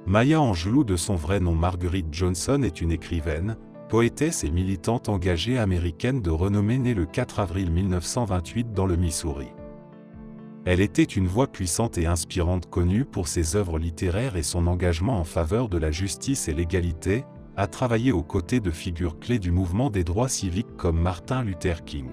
Maya Angelou, de son vrai nom Marguerite Johnson, est une écrivaine, poétesse et militante engagée américaine de renommée née le 4 avril 1928 dans le Missouri. Elle était une voix puissante et inspirante connue pour ses œuvres littéraires et son engagement en faveur de la justice et l'égalité, a travaillé aux côtés de figures clés du mouvement des droits civiques comme Martin Luther King.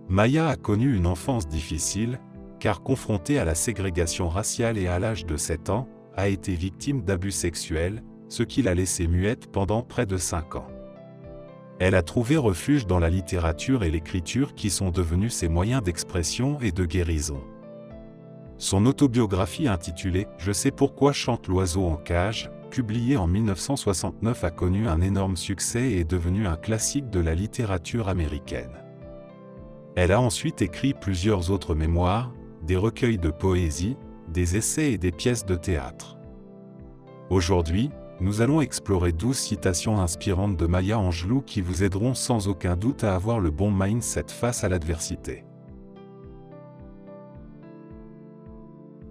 Maya a connu une enfance difficile, car confrontée à la ségrégation raciale et à l'âge de 7 ans, a été victime d'abus sexuels, ce qui l'a laissée muette pendant près de 5 ans. Elle a trouvé refuge dans la littérature et l'écriture qui sont devenus ses moyens d'expression et de guérison. Son autobiographie intitulée « Je sais pourquoi chante l'oiseau en cage », publiée en 1969, a connu un énorme succès et est devenue un classique de la littérature américaine. Elle a ensuite écrit plusieurs autres mémoires, des recueils de poésie, des essais et des pièces de théâtre. Aujourd'hui, nous allons explorer 12 citations inspirantes de Maya Angelou qui vous aideront sans aucun doute à avoir le bon mindset face à l'adversité.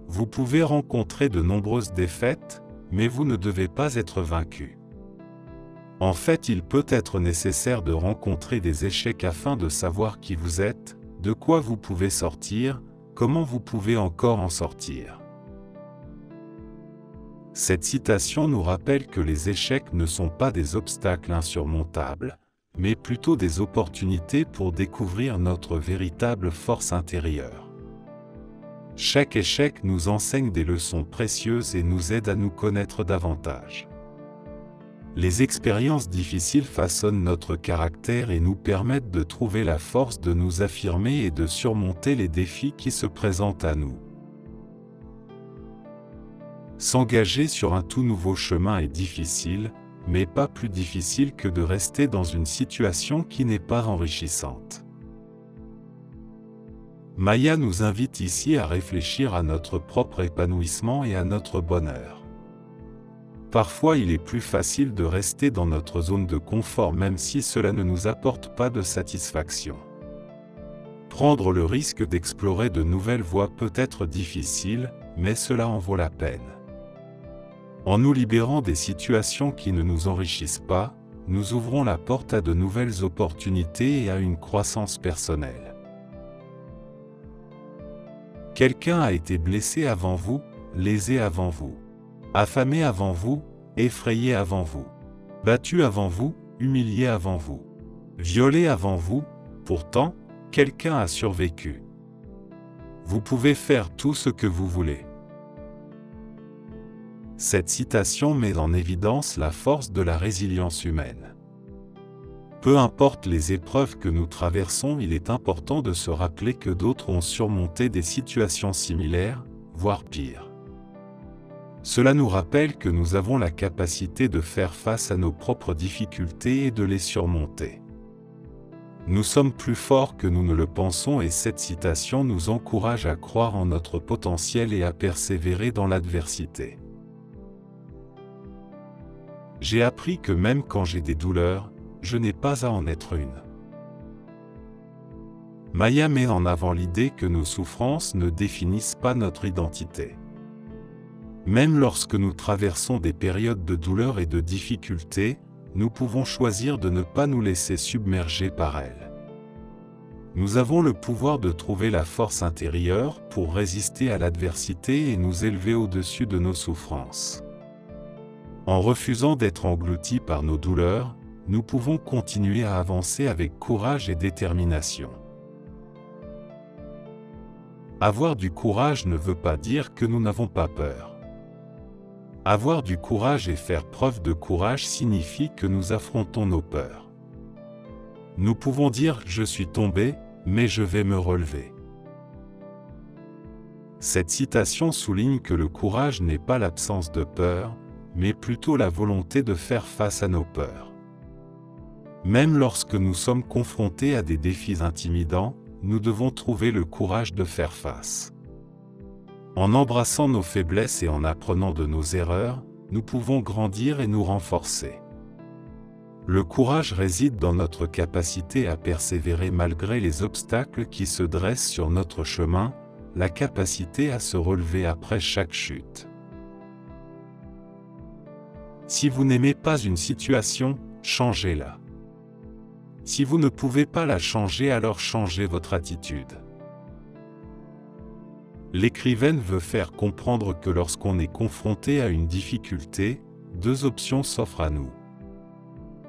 Vous pouvez rencontrer de nombreuses défaites, mais vous ne devez pas être vaincu. En fait, il peut être nécessaire de rencontrer des échecs afin de savoir qui vous êtes, de quoi vous pouvez sortir, comment vous pouvez encore en sortir. Cette citation nous rappelle que les échecs ne sont pas des obstacles insurmontables, mais plutôt des opportunités pour découvrir notre véritable force intérieure. Chaque échec nous enseigne des leçons précieuses et nous aide à nous connaître davantage. Les expériences difficiles façonnent notre caractère et nous permettent de trouver la force de nous affirmer et de surmonter les défis qui se présentent à nous. S'engager sur un tout nouveau chemin est difficile, mais pas plus difficile que de rester dans une situation qui n'est pas enrichissante. Maya nous invite ici à réfléchir à notre propre épanouissement et à notre bonheur. Parfois, il est plus facile de rester dans notre zone de confort même si cela ne nous apporte pas de satisfaction. Prendre le risque d'explorer de nouvelles voies peut être difficile, mais cela en vaut la peine. En nous libérant des situations qui ne nous enrichissent pas, nous ouvrons la porte à de nouvelles opportunités et à une croissance personnelle. Quelqu'un a été blessé avant vous, lésé avant vous, affamé avant vous, effrayé avant vous, battu avant vous, humilié avant vous, violé avant vous, pourtant, quelqu'un a survécu. Vous pouvez faire tout ce que vous voulez. Cette citation met en évidence la force de la résilience humaine. Peu importe les épreuves que nous traversons, il est important de se rappeler que d'autres ont surmonté des situations similaires, voire pires. Cela nous rappelle que nous avons la capacité de faire face à nos propres difficultés et de les surmonter. Nous sommes plus forts que nous ne le pensons et cette citation nous encourage à croire en notre potentiel et à persévérer dans l'adversité. J'ai appris que même quand j'ai des douleurs, je n'ai pas à en être une. Maya met en avant l'idée que nos souffrances ne définissent pas notre identité. Même lorsque nous traversons des périodes de douleur et de difficulté, nous pouvons choisir de ne pas nous laisser submerger par elles. Nous avons le pouvoir de trouver la force intérieure pour résister à l'adversité et nous élever au-dessus de nos souffrances. En refusant d'être engloutis par nos douleurs, nous pouvons continuer à avancer avec courage et détermination. Avoir du courage ne veut pas dire que nous n'avons pas peur. Avoir du courage et faire preuve de courage signifie que nous affrontons nos peurs. Nous pouvons dire « Je suis tombé, mais je vais me relever ». Cette citation souligne que le courage n'est pas l'absence de peur, mais plutôt la volonté de faire face à nos peurs. Même lorsque nous sommes confrontés à des défis intimidants, nous devons trouver le courage de faire face. En embrassant nos faiblesses et en apprenant de nos erreurs, nous pouvons grandir et nous renforcer. Le courage réside dans notre capacité à persévérer malgré les obstacles qui se dressent sur notre chemin, la capacité à se relever après chaque chute. Si vous n'aimez pas une situation, changez-la. Si vous ne pouvez pas la changer, alors changez votre attitude. L'écrivaine veut faire comprendre que lorsqu'on est confronté à une difficulté, deux options s'offrent à nous.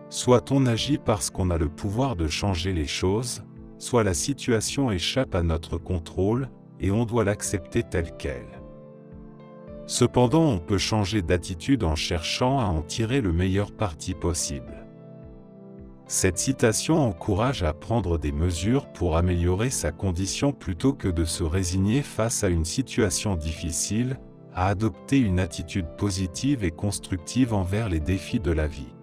Soit on agit parce qu'on a le pouvoir de changer les choses, soit la situation échappe à notre contrôle, et on doit l'accepter telle qu'elle. Cependant, on peut changer d'attitude en cherchant à en tirer le meilleur parti possible. Cette citation encourage à prendre des mesures pour améliorer sa condition plutôt que de se résigner face à une situation difficile, à adopter une attitude positive et constructive envers les défis de la vie.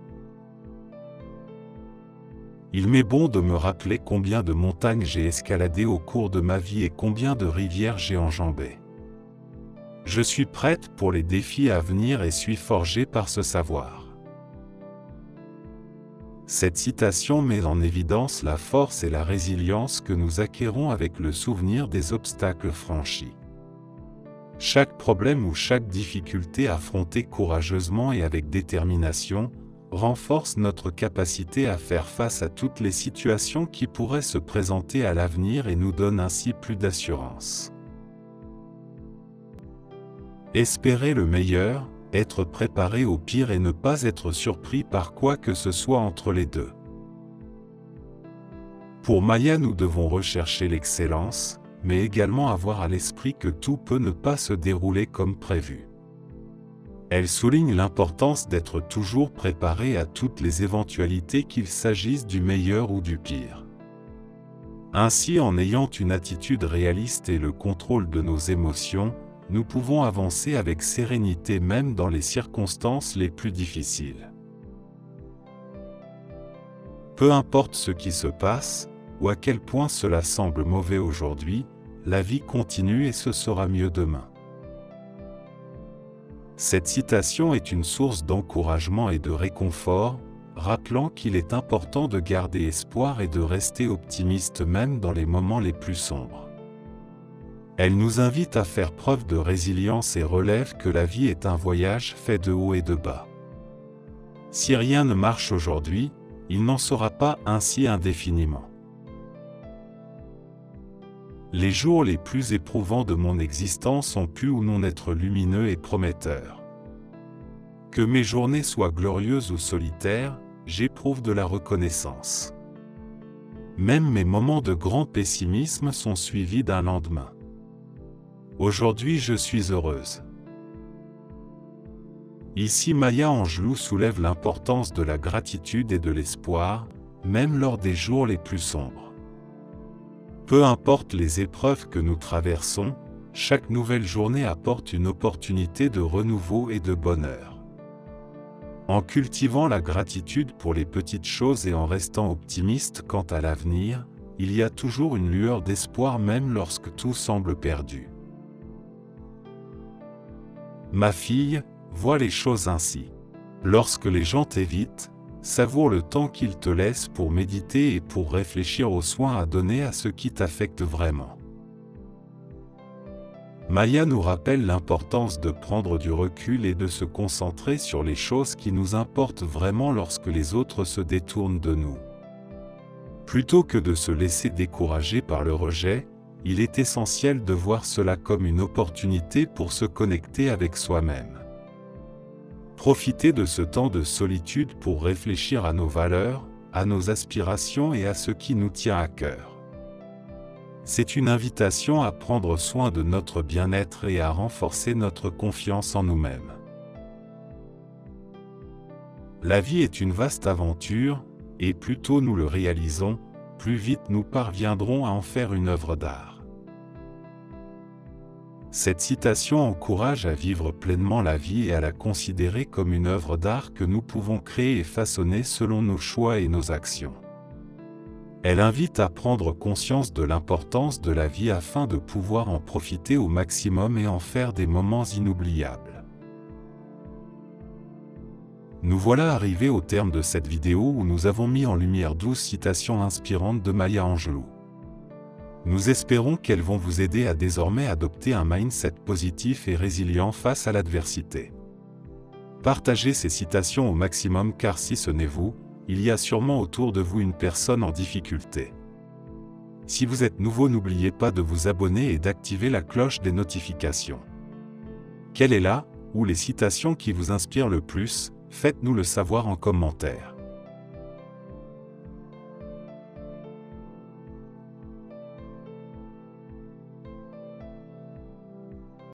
Il m'est bon de me rappeler combien de montagnes j'ai escaladées au cours de ma vie et combien de rivières j'ai enjambées. Je suis prête pour les défis à venir et suis forgée par ce savoir. Cette citation met en évidence la force et la résilience que nous acquérons avec le souvenir des obstacles franchis. Chaque problème ou chaque difficulté affrontée courageusement et avec détermination renforce notre capacité à faire face à toutes les situations qui pourraient se présenter à l'avenir et nous donne ainsi plus d'assurance. Espérer le meilleur, être préparé au pire et ne pas être surpris par quoi que ce soit entre les deux. Pour Maya, nous devons rechercher l'excellence, mais également avoir à l'esprit que tout peut ne pas se dérouler comme prévu. Elle souligne l'importance d'être toujours préparé à toutes les éventualités qu'il s'agisse du meilleur ou du pire. Ainsi, en ayant une attitude réaliste et le contrôle de nos émotions, nous pouvons avancer avec sérénité même dans les circonstances les plus difficiles. Peu importe ce qui se passe, ou à quel point cela semble mauvais aujourd'hui, la vie continue et ce sera mieux demain. Cette citation est une source d'encouragement et de réconfort, rappelant qu'il est important de garder espoir et de rester optimiste même dans les moments les plus sombres. Elle nous invite à faire preuve de résilience et relève que la vie est un voyage fait de haut et de bas. Si rien ne marche aujourd'hui, il n'en sera pas ainsi indéfiniment. Les jours les plus éprouvants de mon existence ont pu ou non être lumineux et prometteurs. Que mes journées soient glorieuses ou solitaires, j'éprouve de la reconnaissance. Même mes moments de grand pessimisme sont suivis d'un lendemain. Aujourd'hui, je suis heureuse. Ici, Maya Angelou soulève l'importance de la gratitude et de l'espoir, même lors des jours les plus sombres. Peu importe les épreuves que nous traversons, chaque nouvelle journée apporte une opportunité de renouveau et de bonheur. En cultivant la gratitude pour les petites choses et en restant optimiste quant à l'avenir, il y a toujours une lueur d'espoir même lorsque tout semble perdu. Ma fille, vois les choses ainsi. Lorsque les gens t'évitent, savoure le temps qu'ils te laissent pour méditer et pour réfléchir aux soins à donner à ce qui t'affecte vraiment. Maya nous rappelle l'importance de prendre du recul et de se concentrer sur les choses qui nous importent vraiment lorsque les autres se détournent de nous. Plutôt que de se laisser décourager par le rejet, il est essentiel de voir cela comme une opportunité pour se connecter avec soi-même. Profitez de ce temps de solitude pour réfléchir à nos valeurs, à nos aspirations et à ce qui nous tient à cœur. C'est une invitation à prendre soin de notre bien-être et à renforcer notre confiance en nous-mêmes. La vie est une vaste aventure, et plus tôt nous le réalisons, plus vite nous parviendrons à en faire une œuvre d'art. Cette citation encourage à vivre pleinement la vie et à la considérer comme une œuvre d'art que nous pouvons créer et façonner selon nos choix et nos actions. Elle invite à prendre conscience de l'importance de la vie afin de pouvoir en profiter au maximum et en faire des moments inoubliables. Nous voilà arrivés au terme de cette vidéo où nous avons mis en lumière 12 citations inspirantes de Maya Angelou. Nous espérons qu'elles vont vous aider à désormais adopter un mindset positif et résilient face à l'adversité. Partagez ces citations au maximum car si ce n'est vous, il y a sûrement autour de vous une personne en difficulté. Si vous êtes nouveau, n'oubliez pas de vous abonner et d'activer la cloche des notifications. Quelle est la ou les citations qui vous inspirent le plus? Faites-nous le savoir en commentaire.